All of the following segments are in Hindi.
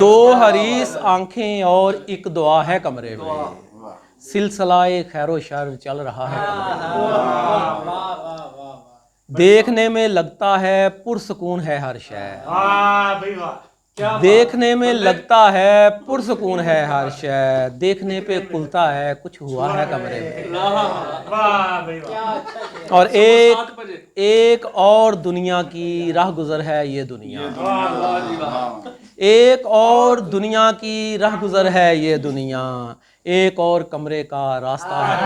दो हरीस आंखें और एक दुआ है कमरे में, सिलसिलाए खैरो शर चल रहा है कमरे में। देखने में लगता है पुरसकून है हर शय, देखने में लगता है पुरसकून है हर शय, देखने पे खुलता है कुछ हुआ है कमरे में। और एक और दुनिया की राह गुजर है ये दुनिया, एक और दुनिया की राह गुजर है ये दुनिया, एक और कमरे का रास्ता है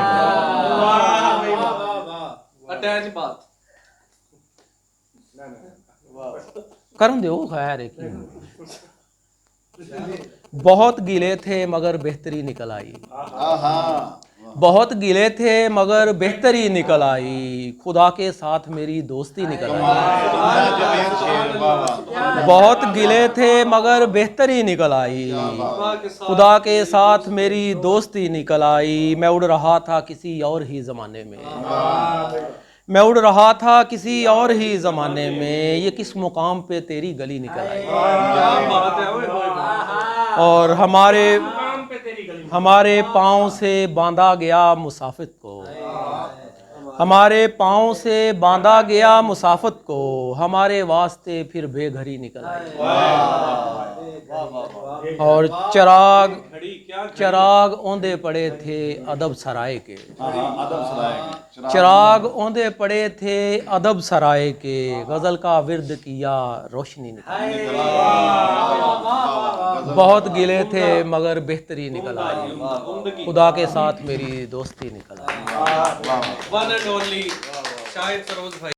करम दो खैर एक बहुत गिले थे मगर बेहतरी निकल आई, बहुत गिले थे मगर बेहतरी निकल आई, खुदा के साथ मेरी दोस्ती निकल आई। बहुत गिले थे मगर बेहतरी निकल आई, खुदा के साथ मेरी दोस्ती निकल आई। मैं उड़ रहा था किसी और ही ज़माने में, मैं उड़ रहा था किसी और ही ज़माने में, ये किस मुकाम पे तेरी गली निकल आई। और हमारे पाँव से बांधा गया मुसाफिर को, हमारे पाँव से बांधा गया मुसाफिर को, हमारे वास्ते फिर बेघरी निकल आई। और चराग औंधे पड़े थे अदब सराय के, चिराग औंधे पड़े थे अदब सराय के, गजल का विर्द किया रोशनी निकल। बहुत गिले थे मगर बेहतरी निकल आई, खुदा के साथ मेरी दोस्ती निकल आई। One and only Shahid Saroj भाई।